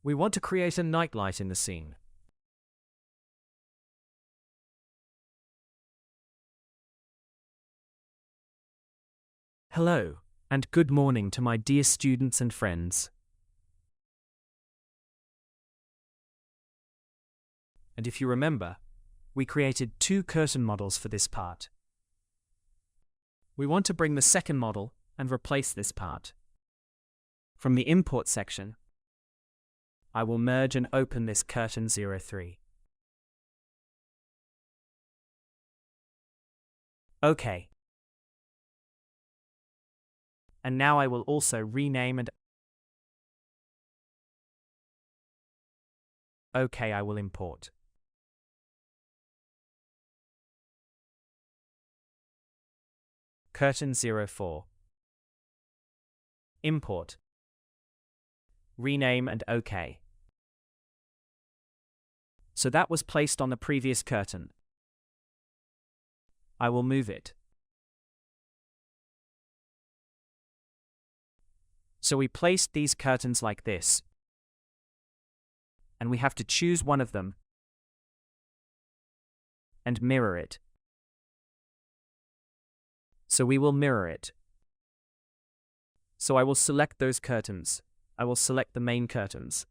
We want to create a nightlight in the scene. Hello, and good morning to my dear students and friends. And if you remember, we created 2 curtain models for this part. We want to bring the second model and replace this part. From the import section, I will merge and open this curtain 03. OK. And now I will also rename and OK, I will import. Curtain 04. Import. Rename and OK. So that was placed on the previous curtain. I will move it. So we placed these curtains like this. And we have to choose one of them and mirror it. So we will mirror it. So I will select those curtains. I will select the main curtains.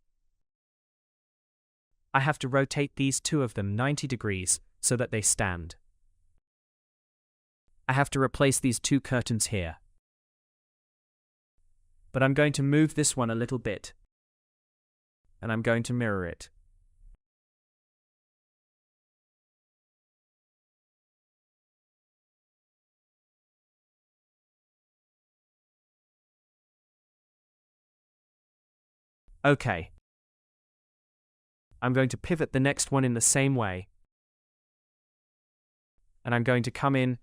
I have to rotate these 2 of them 90 degrees so that they stand. I have to replace these 2 curtains here. But I'm going to move this one a little bit. And I'm going to mirror it. OK. I'm going to pivot the next one in the same way. And I'm going to come in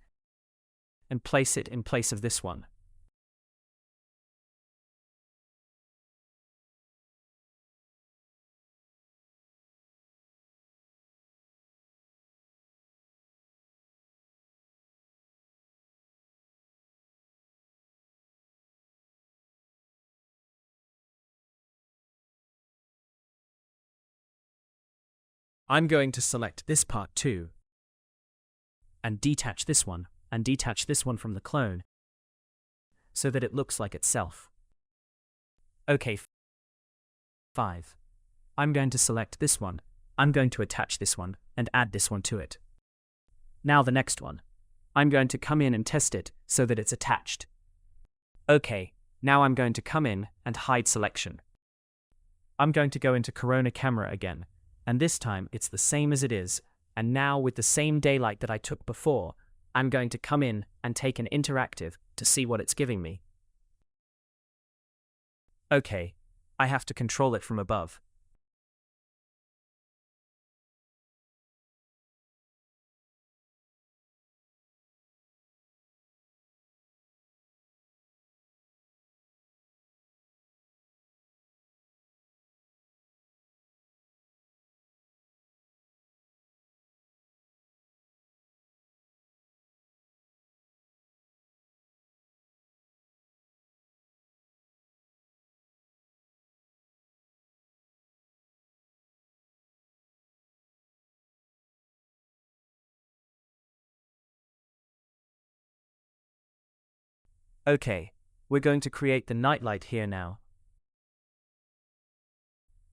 and place it in place of this one. I'm going to select this part too, and detach this one from the clone, so that it looks like itself. OK. 5. I'm going to select this one, I'm going to attach this one, and add this one to it. Now the next one. I'm going to come in and test it so that it's attached. OK, now I'm going to come in and hide selection. I'm going to go into Corona camera again. And this time it's the same as it is, and now with the same daylight that I took before, I'm going to come in and take an interactive to see what it's giving me. OK, I have to control it from above. OK, we're going to create the nightlight here now.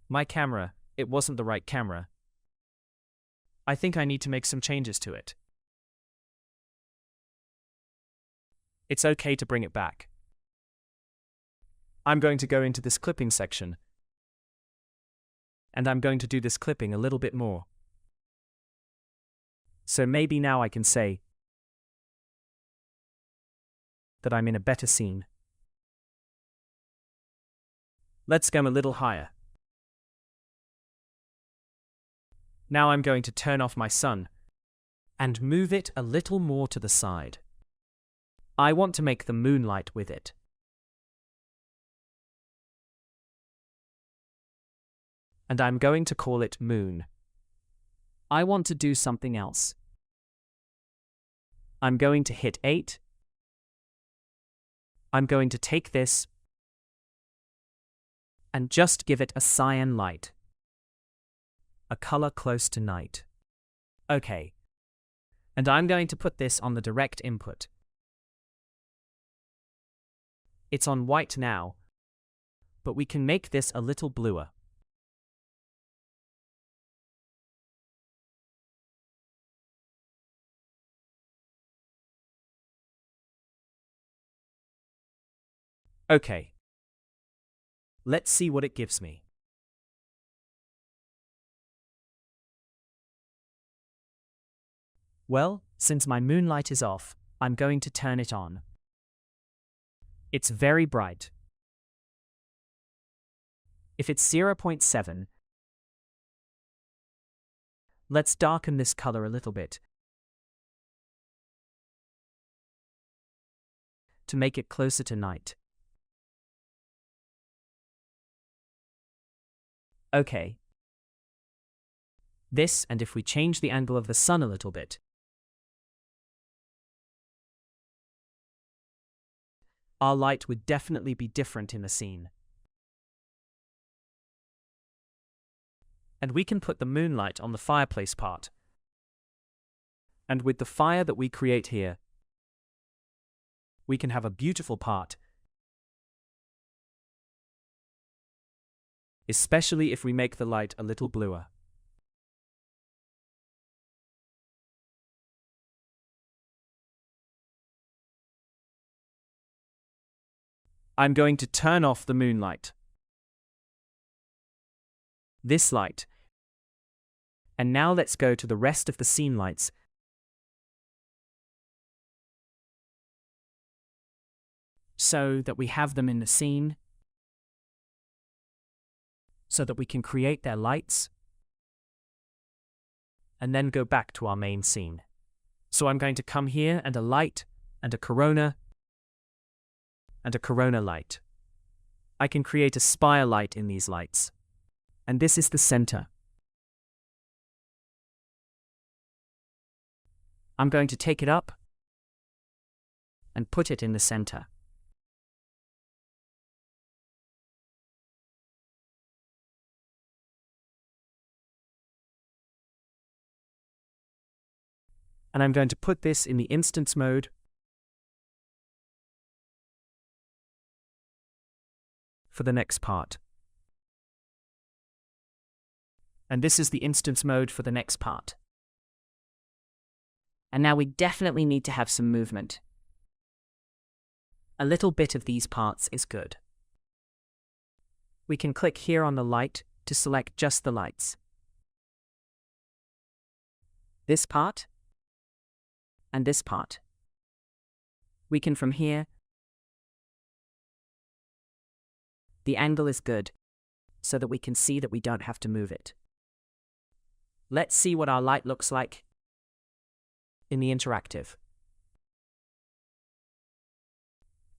My camera, it wasn't the right camera. I think I need to make some changes to it. It's OK to bring it back. I'm going to go into this clipping section, and I'm going to do this clipping a little bit more. So maybe now I can say that I'm in a better scene. Let's go a little higher. Now I'm going to turn off my sun and move it a little more to the side. I want to make the moonlight with it. And I'm going to call it moon. I want to do something else. I'm going to hit 8. I'm going to take this and just give it a cyan light. A color close to night. Okay. And I'm going to put this on the direct input. It's on white now, but we can make this a little bluer. Okay. Let's see what it gives me. Well, since my moonlight is off, I'm going to turn it on. It's very bright. If it's 0.7, let's darken this color a little bit to make it closer to night. Okay. This, and if we change the angle of the sun a little bit, our light would definitely be different in the scene. And we can put the moonlight on the fireplace part. And with the fire that we create here, we can have a beautiful part. Especially if we make the light a little bluer. I'm going to turn off the moonlight. This light. And now let's go to the rest of the scene lights. So that we have them in the scene. So that we can create their lights. And then go back to our main scene. So I'm going to come here and a light, and a corona, and a corona light. I can create a spire light in these lights. And this is the center. I'm going to take it up and put it in the center. And I'm going to put this in the instance mode for the next part. And this is the instance mode for the next part. And now we definitely need to have some movement. A little bit of these parts is good. We can click here on the light to select just the lights. This part and this part. We can from here. The angle is good, so that we can see that we don't have to move it. Let's see what our light looks like in the interactive.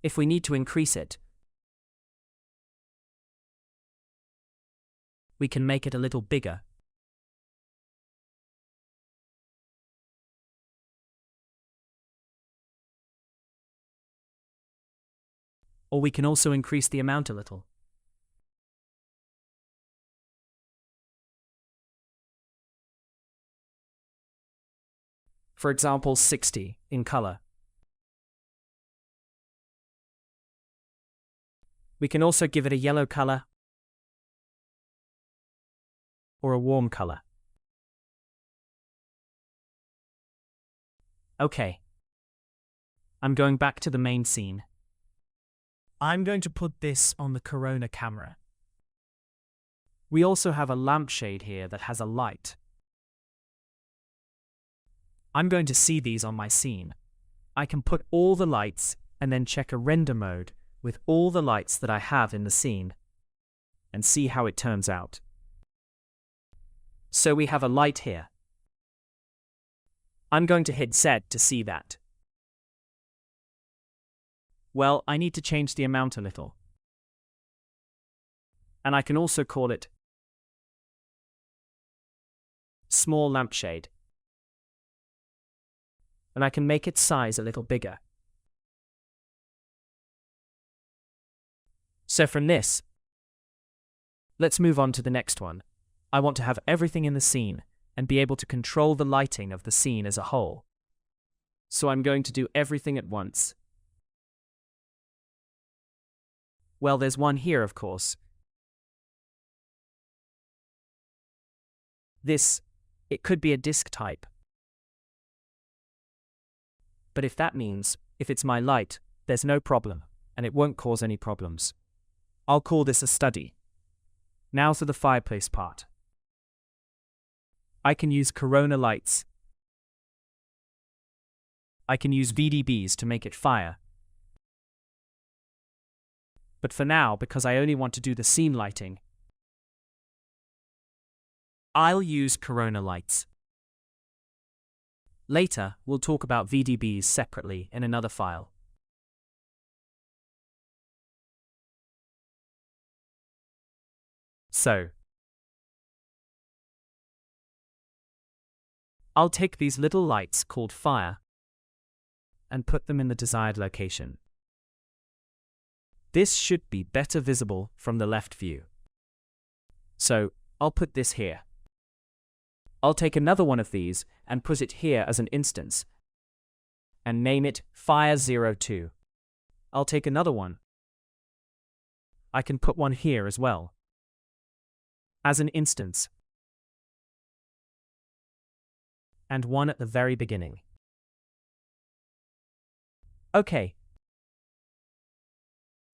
If we need to increase it, we can make it a little bigger. Or we can also increase the amount a little. For example, 60 in color. We can also give it a yellow color or a warm color. Okay. I'm going back to the main scene. I'm going to put this on the Corona camera. We also have a lampshade here that has a light. I'm going to see these on my scene. I can put all the lights and then check a render mode with all the lights that I have in the scene and see how it turns out. So we have a light here. I'm going to hit Z to see that. Well, I need to change the amount a little. And I can also call it small lampshade. And I can make its size a little bigger. So from this, Let's move on to the next one. I want to have everything in the scene and be able to control the lighting of the scene as a whole. So I'm going to do everything at once. Well, there's one here, of course. It could be a disk type. But if that means, if it's my light, there's no problem, and it won't cause any problems. I'll call this a study. Now for the fireplace part. I can use Corona lights. I can use VDBs to make it fire. But for now, because I only want to do the scene lighting, I'll use Corona lights. Later, we'll talk about VDBs separately in another file. So, I'll take these little lights called fire and put them in the desired location. This should be better visible from the left view. So, I'll put this here. I'll take another one of these and put it here as an instance and name it Fire02. I'll take another one. I can put one here as well as an instance and one at the very beginning. Okay.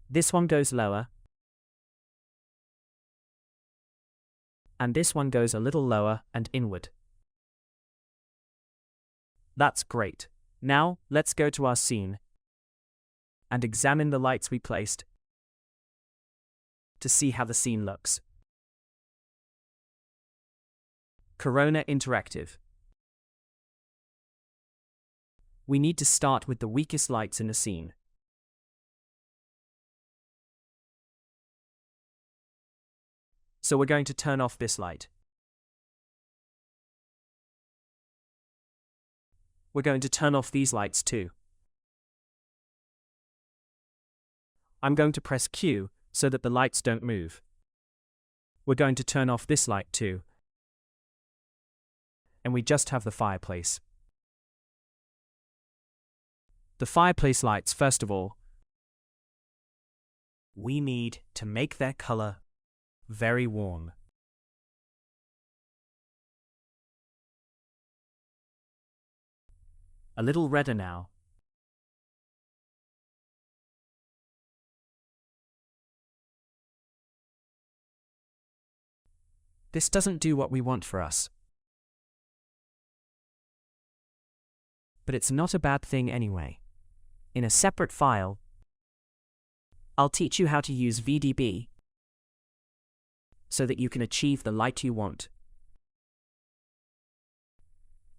This one goes lower and this one goes a little lower and inward. That's great. Now, let's go to our scene and examine the lights we placed to see how the scene looks. Corona Interactive. We need to start with the weakest lights in the scene. So we're going to turn off this light. We're going to turn off these lights too. I'm going to press Q so that the lights don't move. We're going to turn off this light too. And we just have the fireplace. The fireplace lights, first of all, we need to make their color very warm. A little redder now. This doesn't do what we want for us. But it's not a bad thing anyway. In a separate file, I'll teach you how to use VDB so that you can achieve the light you want.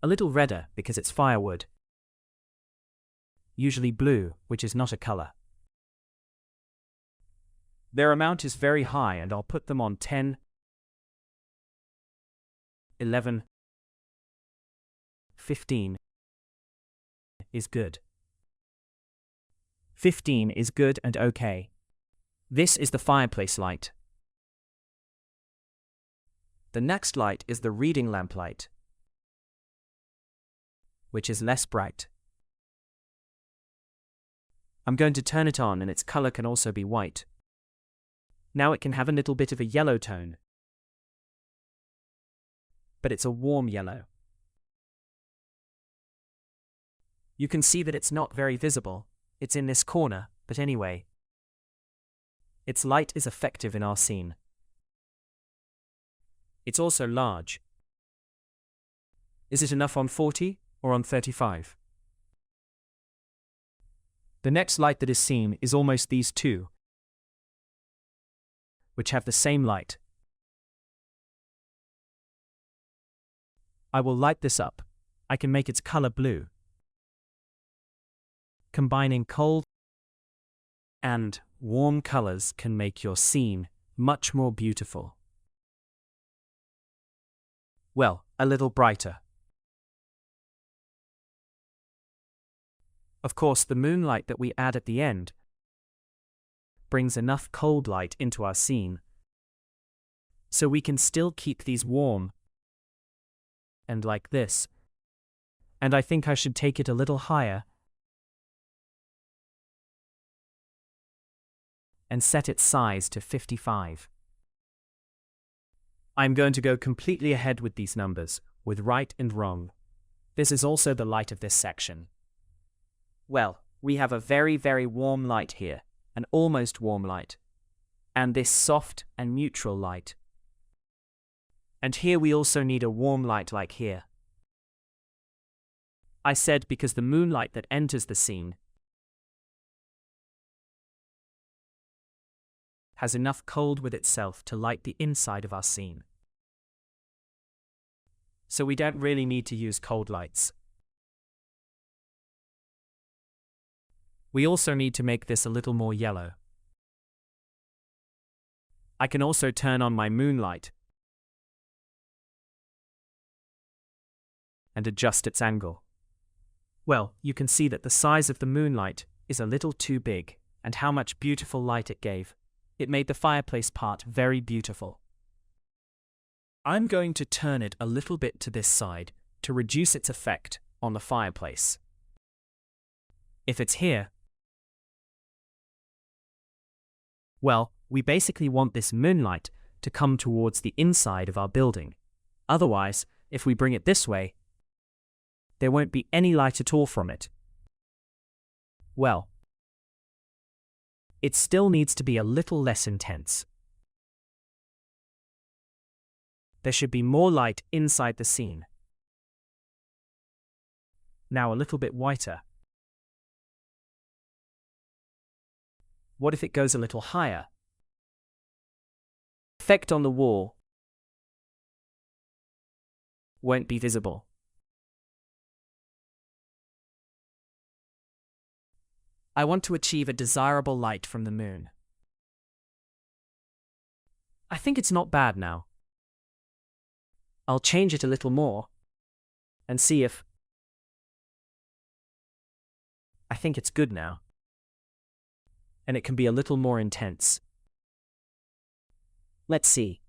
A little redder because it's firewood. Usually blue, which is not a color. Their amount is very high and I'll put them on 10, 11, 15 is good. 15 is good and okay. This is the fireplace light. The next light is the reading lamp light, which is less bright. I'm going to turn it on and its color can also be white. Now it can have a little bit of a yellow tone, but it's a warm yellow. You can see that it's not very visible. It's in this corner, but anyway, its light is effective in our scene. It's also large. Is it enough on 40 or on 35? The next light that is seen is almost these two, which have the same light. I will light this up. I can make its color blue. Combining cold and warm colors can make your scene much more beautiful. Well, a little brighter. Of course, the moonlight that we add at the end brings enough cold light into our scene so we can still keep these warm. And like this. And I think I should take it a little higher. And set its size to 55. I'm going to go completely ahead with these numbers, with right and wrong. This is also the light of this section. Well, we have a very, very warm light here, an almost warm light, and this soft and neutral light. And here we also need a warm light like here. I said because the moonlight that enters the scene has enough cold with itself to light the inside of our scene. So we don't really need to use cold lights. We also need to make this a little more yellow. I can also turn on my moonlight and adjust its angle. Well, you can see that the size of the moonlight is a little too big, and how much beautiful light it gave. It made the fireplace part very beautiful. I'm going to turn it a little bit to this side to reduce its effect on the fireplace. If it's here, well, we basically want this moonlight to come towards the inside of our building. Otherwise, if we bring it this way, there won't be any light at all from it. Well, it still needs to be a little less intense. There should be more light inside the scene. Now a little bit whiter. What if it goes a little higher? Effect on the wall won't be visible. I want to achieve a desirable light from the moon. I think it's not bad now. I'll change it a little more and see if I think it's good now. And it can be a little more intense. Let's see.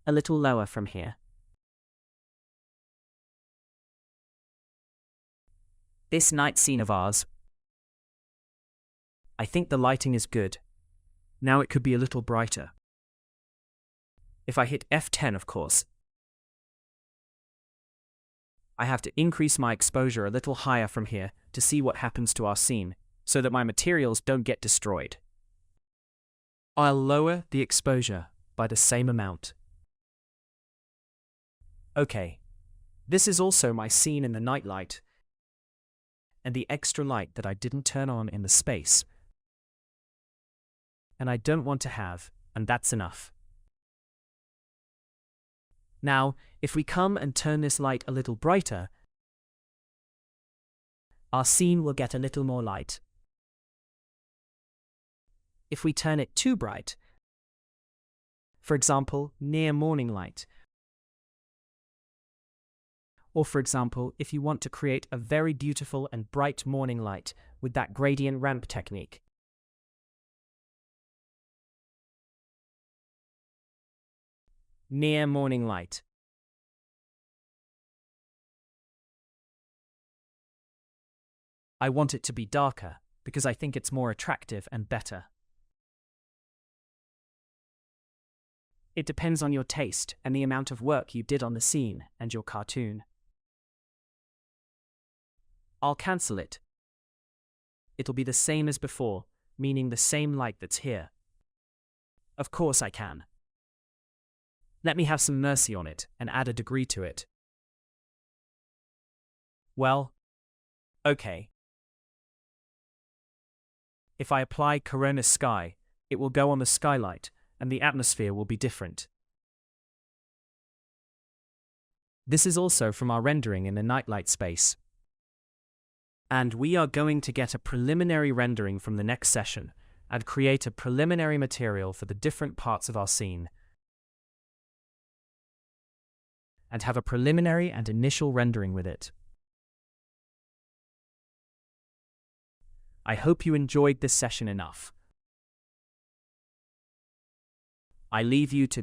A little lower from here. This night scene of ours. I think the lighting is good. Now it could be a little brighter. If I hit F10, of course. I have to increase my exposure a little higher from here to see what happens to our scene, so that my materials don't get destroyed. I'll lower the exposure by the same amount. Okay. This is also my scene in the nightlight, and the extra light that I didn't turn on in the space. And I don't want to have, and that's enough. Now, if we come and turn this light a little brighter, our scene will get a little more light. If we turn it too bright, for example, near morning light, or for example, if you want to create a very beautiful and bright morning light with that gradient ramp technique. Near morning light. I want it to be darker because I think it's more attractive and better. It depends on your taste and the amount of work you did on the scene and your cartoon. I'll cancel it. It'll be the same as before, meaning the same light that's here. Of course I can. Let me have some mercy on it and add a degree to it. Well, okay. If I apply Corona Sky, it will go on the skylight, and the atmosphere will be different. This is also from our rendering in the nightlight space. And we are going to get a preliminary rendering from the next session and create a preliminary material for the different parts of our scene. And have a preliminary and initial rendering with it. I hope you enjoyed this session enough. I leave you to